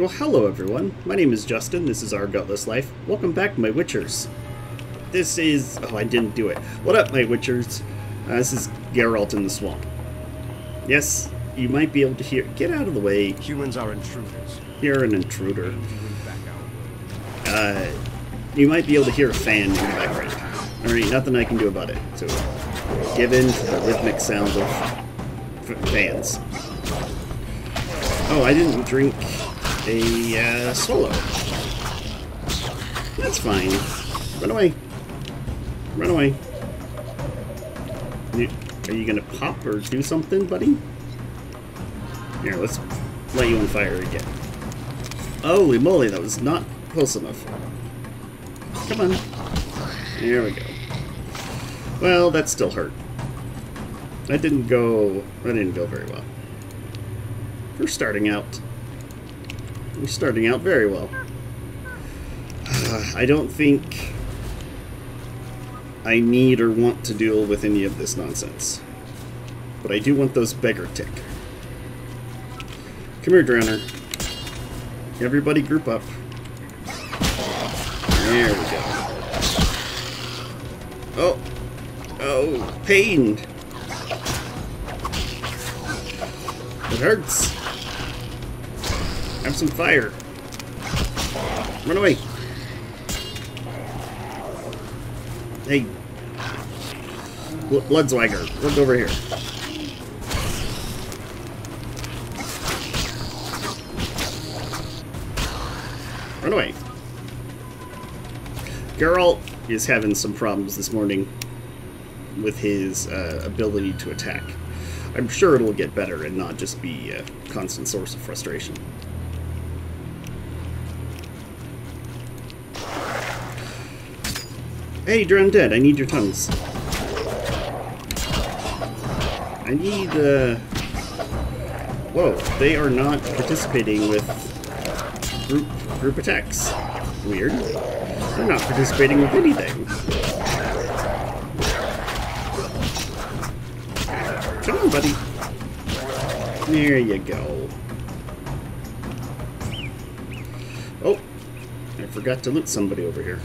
Well, hello everyone. My name is Justin. This is Our Gutless Life. Welcome back, my Witchers. This is... oh, I didn't do it. What up, my Witchers? This is Geralt in the Swamp. Yes, you might be able to hear... Get out of the way. Humans are intruders. You're an intruder. You might be able to hear a fan in the background. Alright, nothing I can do about it. So, give in to the rhythmic sound of fans. Oh, I didn't drink a solo. That's fine. Run away. Run away. Are you gonna pop or do something, buddy? Here, let's let you on fire again. Holy moly, that was not close enough. Come on. There we go. Well, that still hurt. That didn't go very well. We're starting out. We're starting out very well. I don't think I need or want to deal with any of this nonsense. But I do want those beggar tick. Come here, Drowner. Everybody group up. There we go. Oh! Oh, pain! It hurts! Have some fire. Run away. Hey. Bloodswagger, look over here. Run away. Geralt is having some problems this morning with his ability to attack. I'm sure it'll get better and not just be a constant source of frustration. Hey, you're undead. I need your tongues. I need, whoa, they are not participating with group attacks. Weird. They're not participating with anything. Come on, buddy. There you go. Oh, I forgot to loot somebody over here.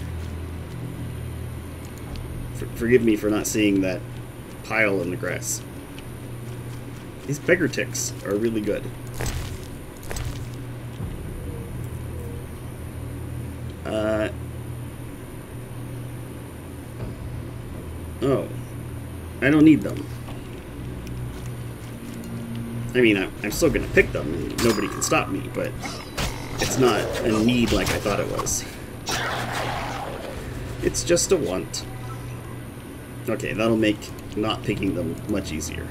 Forgive me for not seeing that pile in the grass. These beggar ticks are really good. Oh. I don't need them. I mean, I'm still gonna pick them, and nobody can stop me, but it's not a need like I thought it was. It's just a want. Okay, that'll make not picking them much easier.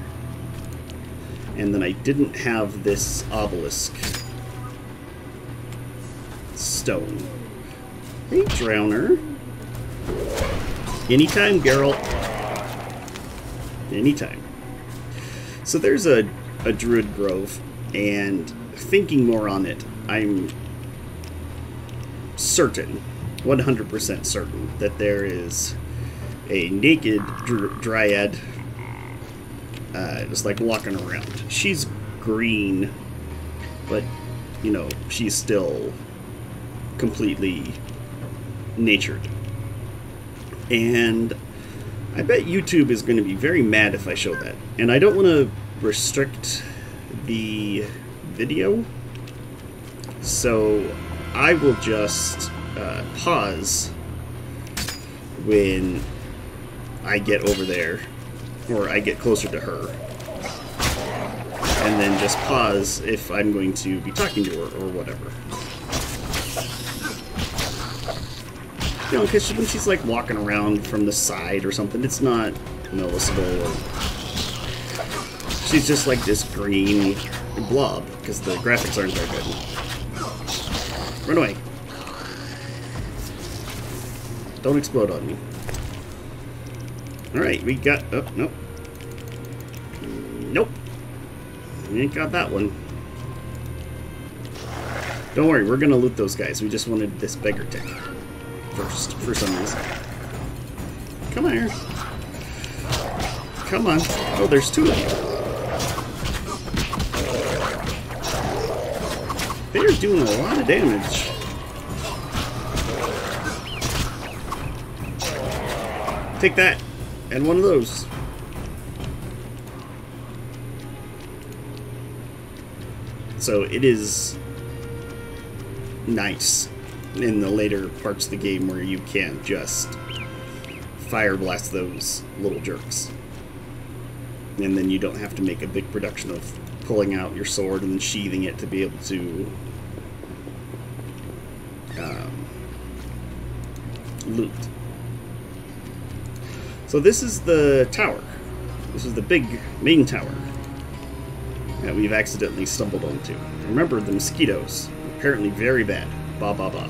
And then I didn't have this obelisk stone. Hey, Drowner. Anytime, Geralt. Anytime. So there's a druid grove, and thinking more on it, I'm certain, 100% certain, that there is a naked dryad just like walking around. She's green, but you know, she's still completely natured. And I bet YouTube is going to be very mad if I show that. And I don't want to restrict the video, so I will just pause when I get over there, or I get closer to her, and then just pause if I'm going to be talking to her or whatever. You know, because when she's like walking around from the side or something, it's not noticeable. She's just like this green blob, because the graphics aren't very good. Run away. Don't explode on me. Alright, we got... oh, nope. Nope. We ain't got that one. Don't worry, we're gonna loot those guys. We just wanted this beggar tick first, for some reason. Come here. Come on. Oh, there's two of you. They're doing a lot of damage. Take that, and one of those. So it is nice in the later parts of the game where you can just fire blast those little jerks. And then you don't have to make a big production of pulling out your sword and then sheathing it to be able to loot. So this is the tower. This is the big main tower that we've accidentally stumbled onto. Remember the mosquitoes. Apparently very bad. Ba ba ba.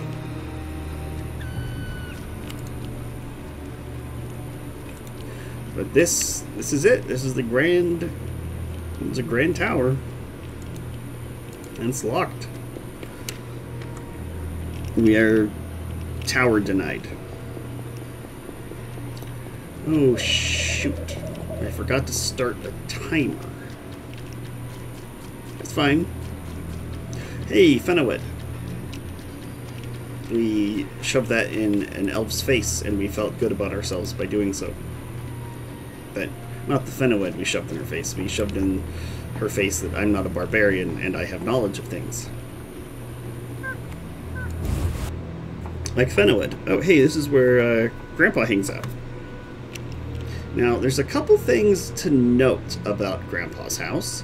But this is it. This is the grand. It's a grand tower. And it's locked. We are tower denied. Oh shoot. I forgot to start the timer. It's fine. Hey, Fenowed. We shoved that in an elf's face and we felt good about ourselves by doing so. But not the Fenowed we shoved in her face. We shoved in her face that I'm not a barbarian and I have knowledge of things. Like Fenowed. Oh, hey, this is where Grandpa hangs out. Now, there's a couple things to note about Grandpa's house.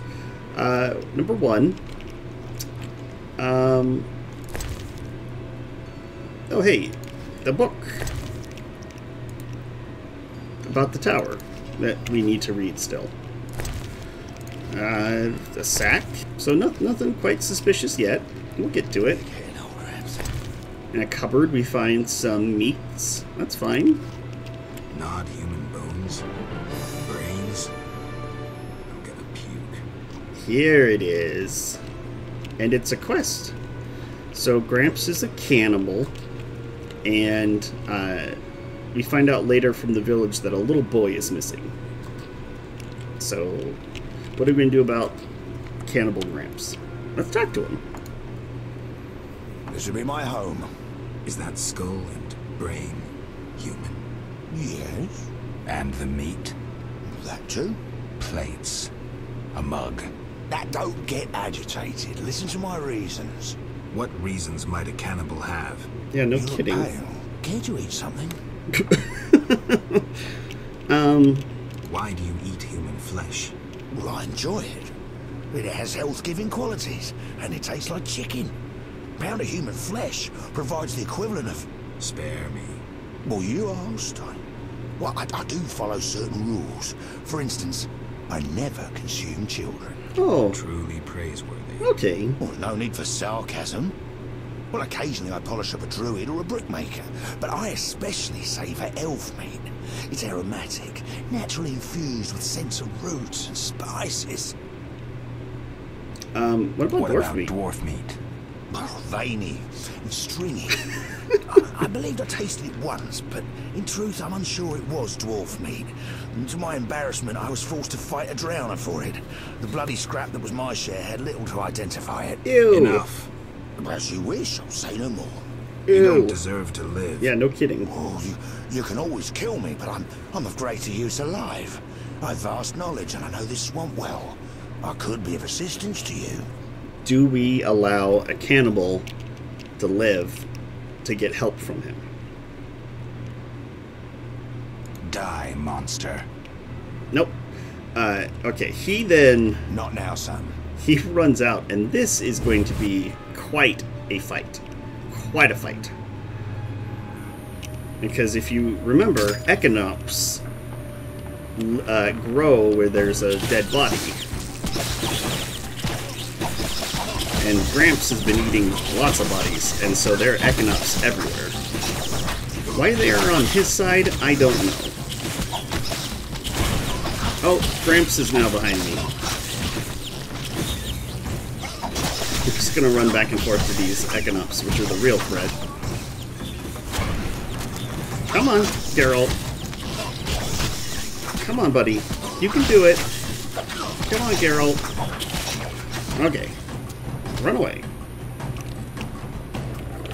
Number one, oh, hey, the book about the tower that we need to read still. A sack, so nothing quite suspicious yet. We'll get to it. In a cupboard, we find some meats. That's fine. Not human bones, brains. I'm gonna puke. Here it is. And it's a quest. So Gramps is a cannibal, and we find out later from the village that a little boy is missing. So, what are we gonna do about Cannibal Gramps? Let's talk to him. This will be my home. Is that skull and brain human? Yes. And the meat? That too? Plates. A mug. That don't get agitated. Listen to my reasons. What reasons might a cannibal have? Yeah, no You look kidding. pale. Can't you eat something? Why do you eat human flesh? Well, I enjoy it. It has health-giving qualities, and it tastes like chicken. A pound of human flesh provides the equivalent of... Spare me. Well, you asked. I do follow certain rules. For instance, I never consume children. Oh, Truly praiseworthy. okay. Well, no need for sarcasm. Well, occasionally I polish up a druid or a brickmaker, but I especially savour elf meat. It's aromatic, naturally infused with scents of roots and spices. What about What dwarf about meat? dwarf meat? Oh, veiny and stringy. I believed I tasted it once, but in truth I'm unsure it was dwarf meat. And to my embarrassment, I was forced to fight a drowner for it. The bloody scrap that was my share had little to identify it. Ew. Enough. As you wish, I'll say no more. You don't Ew. deserve to live. Yeah, no kidding. Oh, you can always kill me, but I'm of greater use alive. I've vast knowledge and I know this swamp well. I could be of assistance to you. Do we allow a cannibal to live to get help from him? Die, monster. Nope. Okay, he then... Not now, son. He runs out, and this is going to be quite a fight. Quite a fight. Because if you remember, echinops grow where there's a dead body. And Gramps has been eating lots of bodies, and so there are echinops everywhere. Why they are on his side, I don't know. Oh, Gramps is now behind me. I'm just gonna run back and forth to these echinops, which are the real threat. Come on, Geralt. Come on, buddy. You can do it. Come on, Geralt. Okay. Run away.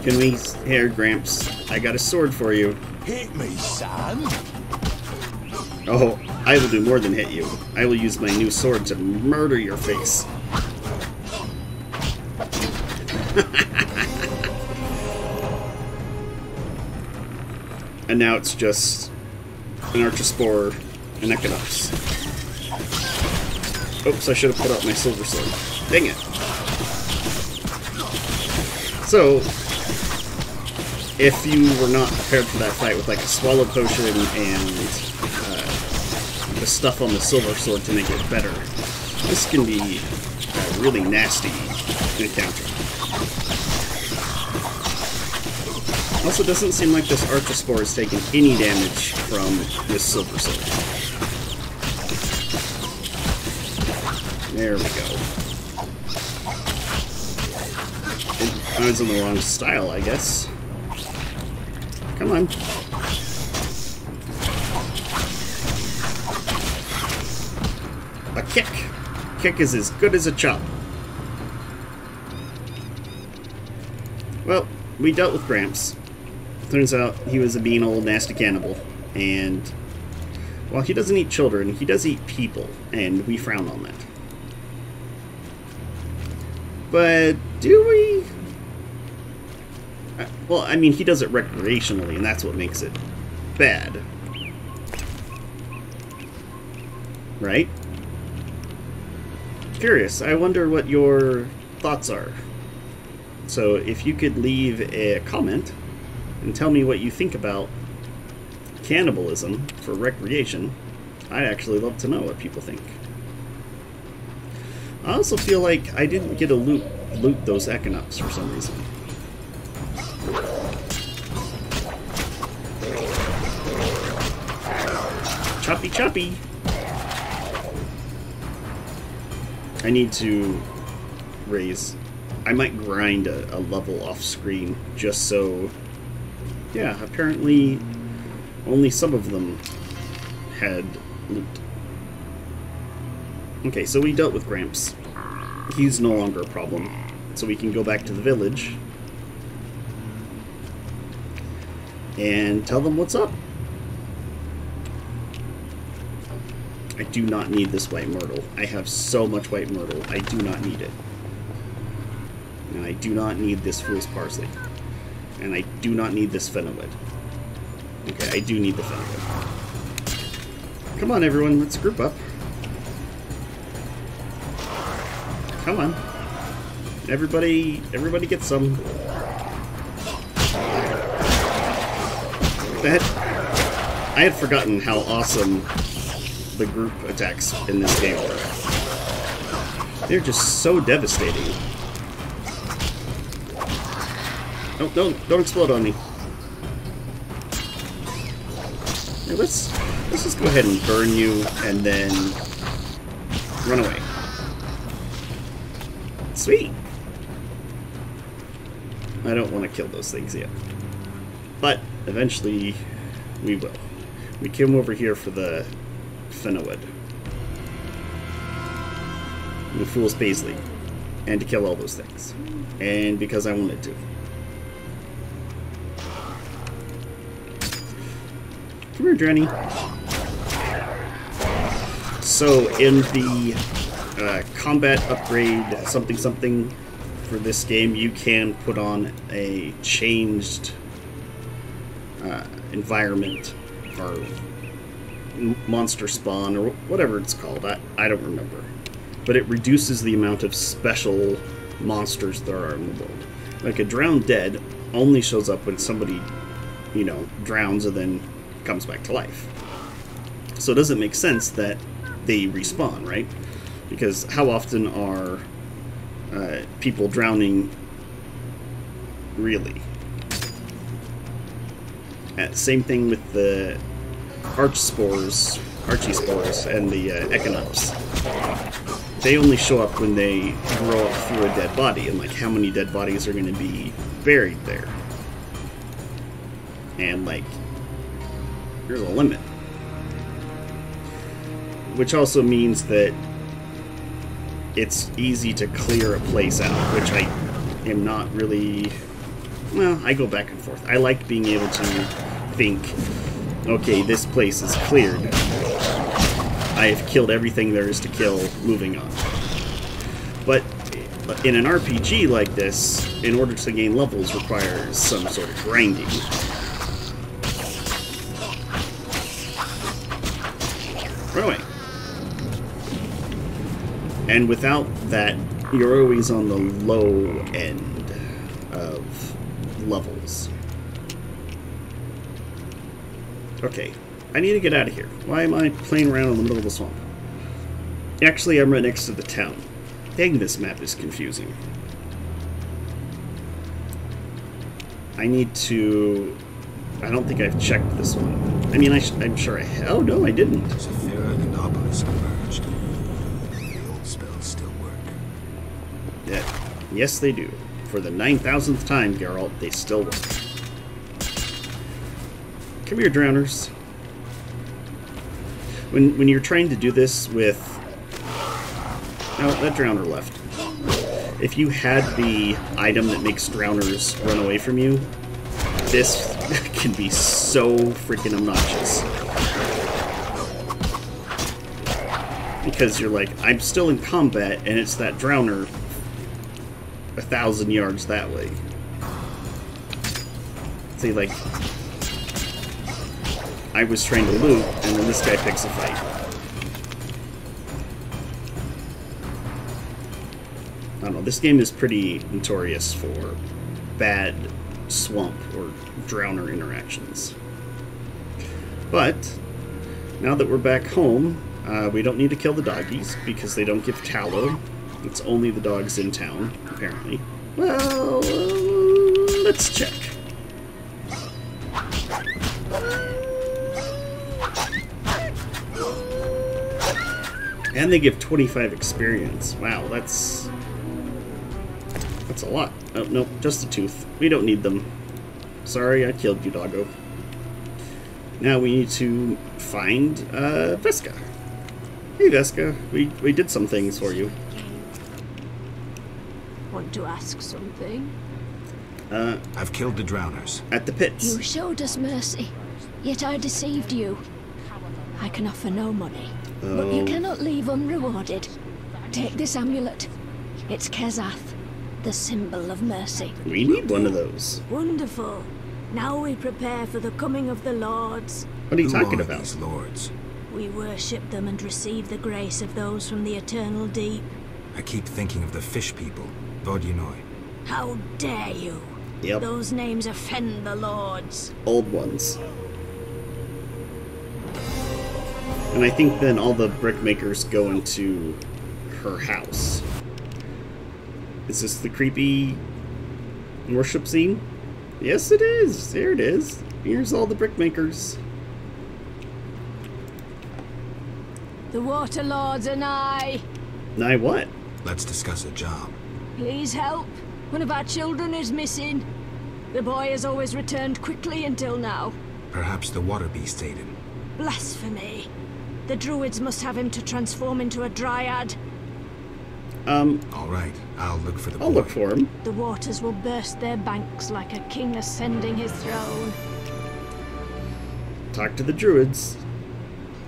Can we... Here, Gramps. I got a sword for you. Hit me, son. Oh, I will do more than hit you. I will use my new sword to murder your face. And now it's just an Archospore and Equinox. Oops, I should have put out my silver sword. Dang it. So, if you were not prepared for that fight with like a swallow potion and the stuff on the silver sword to make it better, this can be a really nasty encounter. Also, doesn't seem like this Archospore is taking any damage from this silver sword. There we go. I was in the wrong style, I guess. Come on. A kick. Kick is as good as a chop. Well, we dealt with Gramps. Turns out he was a mean old nasty cannibal. And while he doesn't eat children, he does eat people. And we frown on that. But do we? Well, I mean, he does it recreationally, and that's what makes it bad. Right? Curious. I wonder what your thoughts are. So if you could leave a comment and tell me what you think about cannibalism for recreation, I'd actually love to know what people think. I also feel like I didn't get to loot those Equinox for some reason. Choppy choppy! I need to raise... I might grind a level off screen just so... Yeah, apparently only some of them had loot. Okay, so we dealt with Gramps. He's no longer a problem. So we can go back to the village and tell them what's up. I do not need this white myrtle. I have so much white myrtle. I do not need it. And I do not need this fool's parsley. And I do not need this fenowid. Okay, I do need the fenowid. Come on, everyone. Let's group up. Come on. Everybody get some. That I had forgotten how awesome the group attacks in this game were. They're just so devastating. Oh, don't explode on me. Hey, let's just go ahead and burn you and then run away. Sweet. I don't want to kill those things yet. But eventually we will. We came over here for the fenowid. The fool's paisley. And to kill all those things. And because I wanted to. Come here, Drenny. So in the combat upgrade something for this game, you can put on a changed environment or monster spawn or whatever it's called. I don't remember. But it reduces the amount of special monsters there are in the world. Like a drowned dead only shows up when somebody, you know, drowns and then comes back to life. So it doesn't make sense that they respawn, right? Because how often are people drowning really? Same thing with the Archospores and the Equinox. They only show up when they grow up through a dead body, and like how many dead bodies are going to be buried there? And like, there's a limit. Which also means that it's easy to clear a place out, which I am not really Well, I go back and forth. I like being able to think, okay, this place is cleared. I have killed everything there is to kill, moving on. But in an RPG like this, in order to gain levels requires some sort of grinding. Run away. And without that, you're always on the low end of levels. Okay, I need to get out of here. Why am I playing around in the middle of the swamp? Actually, I'm right next to the town. Dang, this map is confusing. I need to... I don't think I've checked this one. I mean, I'm sure I have. Oh, no, I didn't. Zephyra and Obelisk emerged. The old spells still work. Yeah. Yes, they do. For the 9,000th time, Geralt, they still work. Come here, drowners. When you're trying to do this with... Oh, that drowner left. If you had the item that makes drowners run away from you, this can be so freaking obnoxious. Because you're like, I'm still in combat, and it's that drowner 1,000 yards that way. See, like, I was trying to loot, and then this guy picks a fight. I don't know, this game is pretty notorious for bad swamp or drowner interactions. But, now that we're back home, we don't need to kill the doggies, because they don't give tallow. It's only the dogs in town, apparently. Well, let's check. And they give 25 experience. Wow, that's a lot. Oh, nope, just a tooth. We don't need them. Sorry, I killed you, doggo. Now we need to find Veska. Hey, Veska, we did some things for you. Want to ask something? I've killed the drowners. At the pits. You showed us mercy, yet I deceived you. I can offer no money, but you cannot leave unrewarded. Take this amulet. It's Kezath, the symbol of mercy. We need one of those. Wonderful. Now we prepare for the coming of the lords. What are you Who talking are about? these lords? We worship them and receive the grace of those from the eternal deep. I keep thinking of the fish people. Vodunoi. How dare you? Yep. Those names offend the lords. Old ones. And I think then all the brickmakers go into her house. Is this the creepy worship scene? Yes, it is. There it is. Here's all the brickmakers. The water lords are nigh. Nigh what? Let's discuss a job. Please help. One of our children is missing. The boy has always returned quickly until now. Perhaps the water beast ate him. Blasphemy. The druids must have him to transform into a dryad. All right, I'll look for the boy. I'll look for him. The waters will burst their banks like a king ascending his throne. Talk to the druids.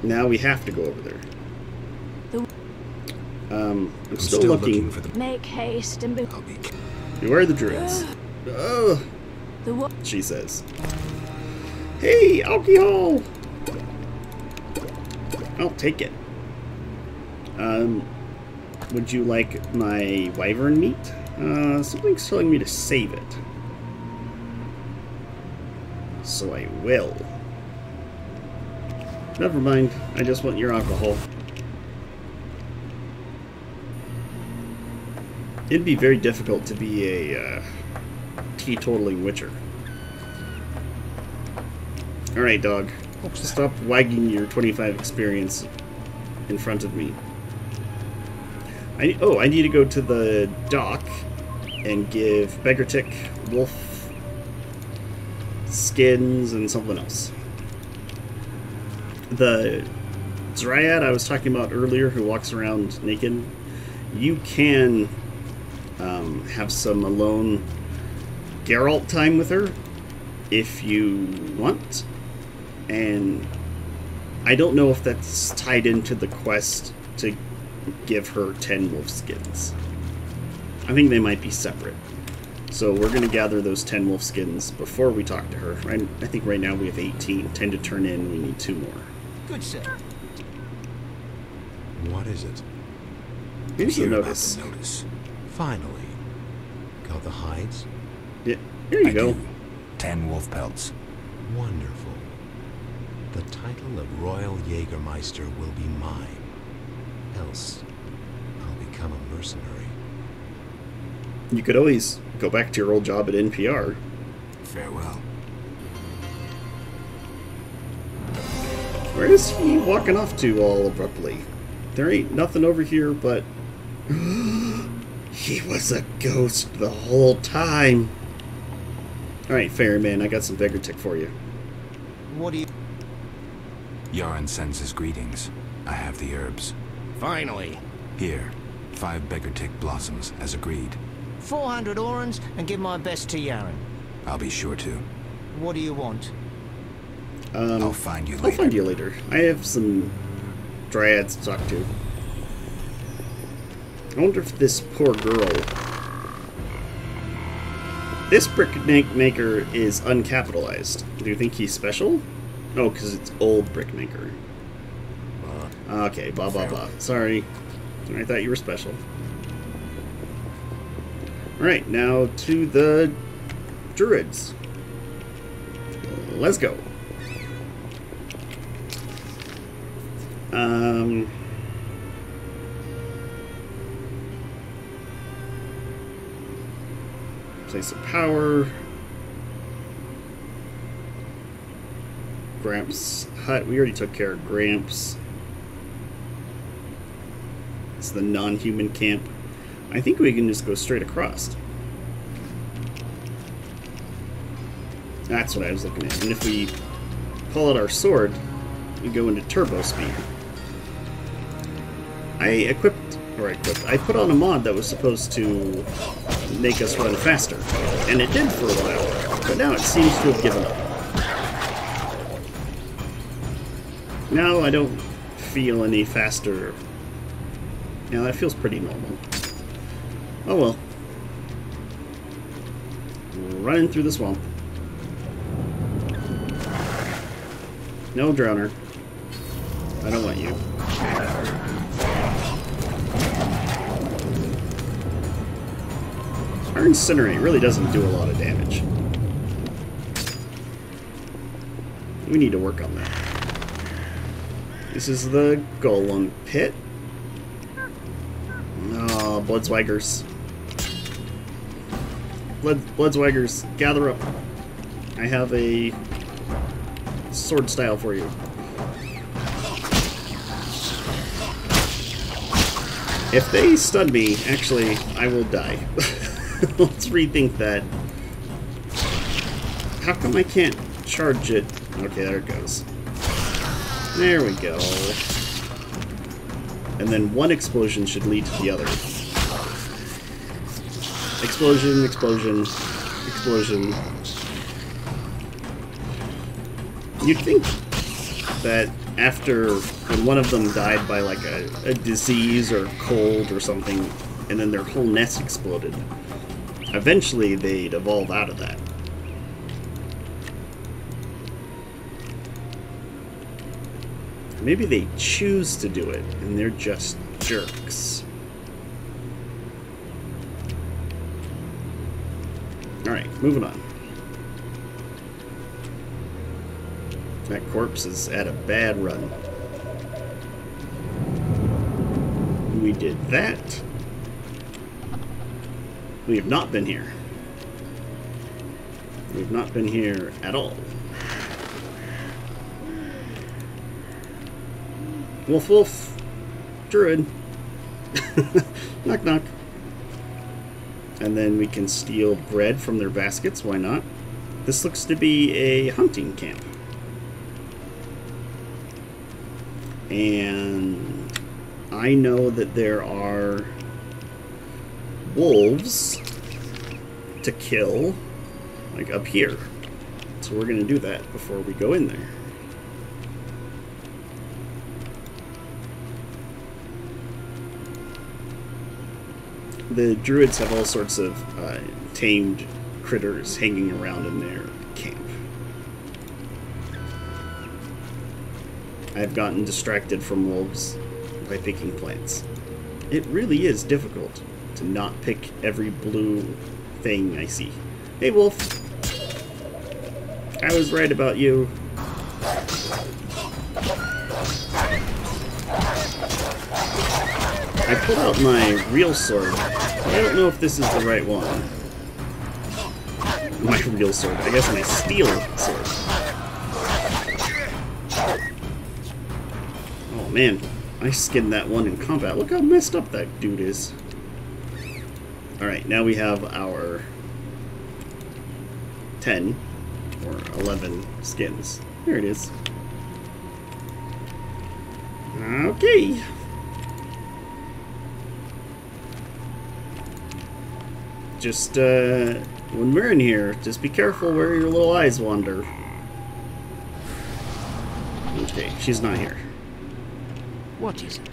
Now we have to go over there. I'm still looking for the... Make haste and be... I'll be... Where are the druids? Ugh, The she says. Hey, alcohol! I'll take it. Would you like my wyvern meat? Something's telling me to save it. So I will. Never mind, I just want your alcohol. It'd be very difficult to be a teetotaling witcher. Alright, dog. Stop wagging your 25 experience in front of me. I need to go to the dock and give Beggartick, wolf skins, and something else. The dryad I was talking about earlier who walks around naked, you can have some alone Geralt time with her if you want. And I don't know if that's tied into the quest to give her 10 wolf skins. I think they might be separate. So we're going to gather those 10 wolf skins before we talk to her. I think right now we have 18. 10 to turn in, we need 2 more. Good, sir. What is it? Here's the Hear about notice. the notice. Finally. Got the hides? Yeah, here you I go. do. 10 wolf pelts. Wonderful. The title of Royal Jägermeister will be mine. Else, I'll become a mercenary. You could always go back to your old job at NPR. Farewell. Where is he walking off to all abruptly? There ain't nothing over here but... He was a ghost the whole time. Alright, Ferryman, I got some beggar tick for you. What do you... Yaron sends his greetings. I have the herbs. Finally. Here, 5 beggar tick blossoms, as agreed. 400 orans and give my best to Yaron. I'll be sure to. What do you want? I'll find you later. I'll find you later. I have some dryads to talk to. I wonder if this poor girl... This brick maker is uncapitalized. Do you think he's special? Oh, because it's old brick maker. Okay, blah blah blah. Sorry. I thought you were special. Alright, now to the druids. Let's go. Place of power. Gramps' hut. We already took care of Gramps. It's the non-human camp. I think we can just go straight across. That's what I was looking at. And if we pull out our sword, we go into turbo speed. I put on a mod that was supposed to make us run faster. And it did for a while. But now it seems to have given up. Now I don't feel any faster. Now that feels pretty normal. Oh well. Running through the swamp. No drowner. I don't want you. Our incinerate really doesn't do a lot of damage. We need to work on that. This is the golem pit. Oh, bloodswaggers. Bloodswaggers, gather up. I have a sword style for you. If they stun me, actually, I will die. Let's rethink that. How come I can't charge it? Okay, there it goes. There we go. And then one explosion should lead to the other. Explosion, explosion, explosion. You'd think that after, when one of them died by like a disease or cold or something, and then their whole nest exploded, eventually they'd evolve out of that. Maybe they choose to do it, and they're just jerks. Alright, moving on. That corpse is at a bad run. We did that. We have not been here. We have not been here at all. Wolf, wolf. Druid. Knock, knock. And then we can steal bread from their baskets. Why not? This looks to be a hunting camp. And I know that there are wolves to kill. like up here. So we're going to do that before we go in there. The druids have all sorts of tamed critters hanging around in their camp. I've gotten distracted from wolves by picking plants. It really is difficult to not pick every blue thing I see. Hey, wolf. I was right about you. I pulled out my real sword. I don't know if this is the right one. My real sword. I guess my steel sword. Oh man, I skinned that one in combat. Look how messed up that dude is. Alright, now we have our 10 or 11 skins. There it is. Okay. Just, when we're in here, just be careful where your little eyes wander. Okay, she's not here. What is it?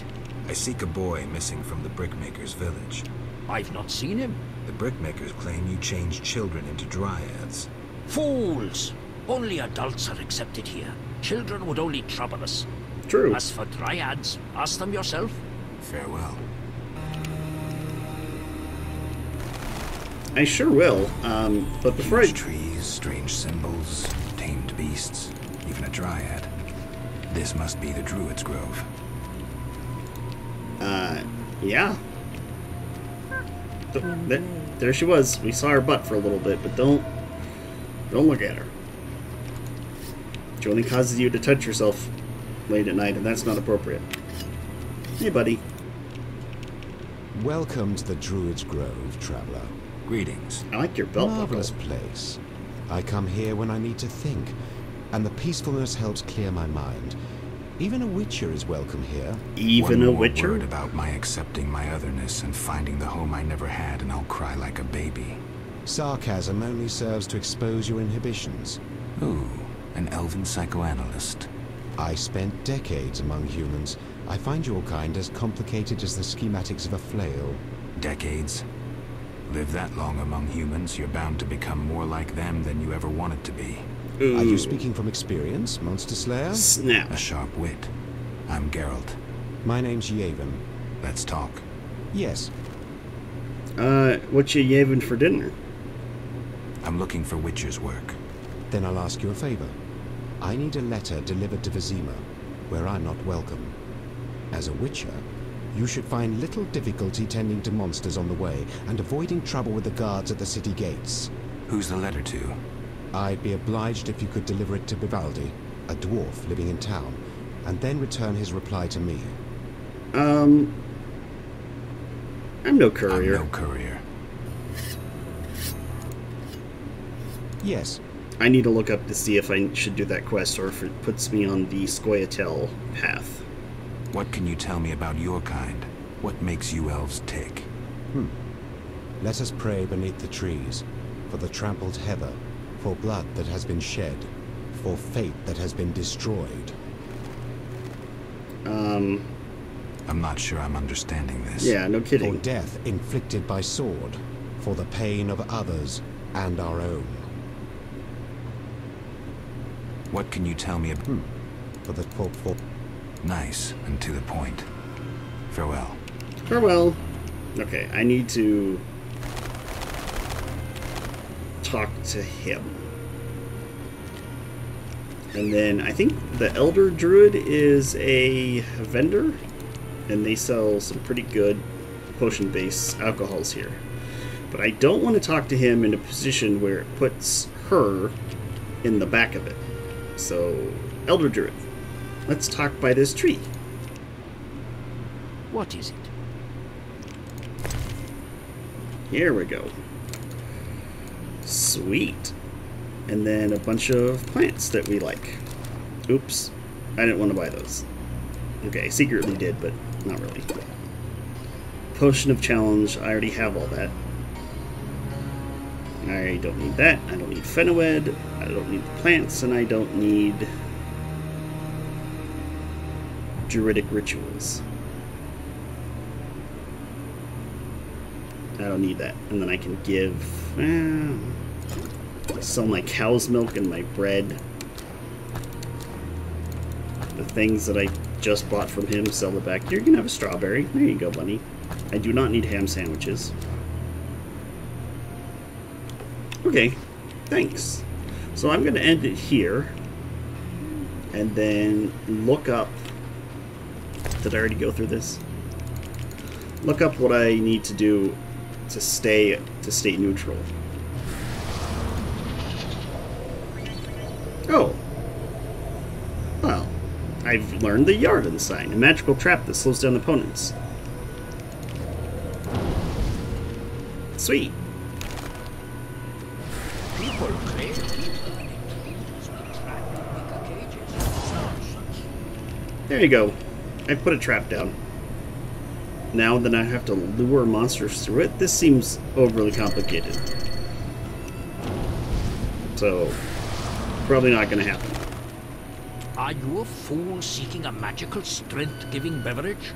I seek a boy missing from the brickmaker's village. I've not seen him. The brickmakers claim you changed children into dryads. Fools! Only adults are accepted here. Children would only trouble us. True. As for dryads, ask them yourself. Farewell. I sure will, but before Huge trees, strange symbols, tamed beasts, even a dryad. This must be the Druid's Grove. Yeah. There she was. We saw her butt for a little bit, but don't look at her. She only causes you to touch yourself late at night, and that's not appropriate. Hey, buddy. Welcome to the Druid's Grove, traveler. Greetings. I like your belt buckle. Marvelous place. I come here when I need to think, and the peacefulness helps clear my mind. Even a witcher is welcome here. Even a One more witcher? word about my accepting my otherness and finding the home I never had, and I'll cry like a baby. Sarcasm only serves to expose your inhibitions. Ooh, an elven psychoanalyst. I spent decades among humans. I find your kind as complicated as the schematics of a flail. Decades? Live that long among humans, you're bound to become more like them than you ever wanted to be. Ooh. Are you speaking from experience, Monster Slayer? Snap. A sharp wit. I'm Geralt. My name's Yavin. Let's talk. Yes. What you yavin' for dinner? I'm looking for witcher's work. Then I'll ask you a favor. I need a letter delivered to Vizima, where I'm not welcome. As a witcher, you should find little difficulty tending to monsters on the way and avoiding trouble with the guards at the city gates. Who's the letter to? I'd be obliged if you could deliver it to Vivaldi, a dwarf living in town, and then return his reply to me. I'm no courier. I'm no courier. Yes. I need to look up to see if I should do that quest or if it puts me on the Scoia'tael path. What can you tell me about your kind? What makes you elves tick? Let us pray beneath the trees, for the trampled heather, for blood that has been shed, for fate that has been destroyed. I'm not sure I'm understanding this. Yeah, no For kidding. death inflicted by sword, for the pain of others and our own. What can you tell me about... For Nice and to the point. Farewell. Farewell. Okay, I need to talk to him. And then I think the Elder Druid is a vendor, and they sell some pretty good potion-based alcohols here. But I don't want to talk to him in a position where it puts her in the back of it. So, Elder Druid, let's talk by this tree. What is it? Here we go. Sweet. And then a bunch of plants that we like. Oops. I didn't want to buy those. Okay, secretly did, but not really. Potion of Challenge. I already have all that. I don't need that. I don't need Fenowed. I don't need the plants, and I don't need druidic rituals. I don't need that. And then I can give... sell my cow's milk and my bread. The things that I just bought from him, sell it back. You can have a strawberry. There you go, bunny. I do not need ham sandwiches. Okay, thanks. So I'm going to end it here. And then look up... Did I already go through this? Look up what I need to do to stay to state neutral. Oh. Well, I've learned the Yarden sign, a magical trap that slows down opponents. Sweet. People claim There you go. I put a trap down. Now then I have to lure monsters through it? This seems overly complicated. So, probably not going to happen. Are you a fool seeking a magical strength-giving beverage?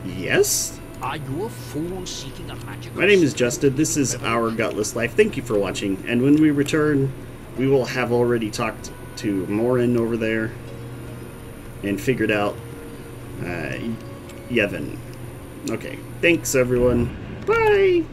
Yes? Are you a fool seeking a magical... My name is Justin. This is Our Gutless Life. Thank you for watching. And when we return, we will have already talked to Morin over there and figured out Yevon. Okay. Thanks, everyone. Bye!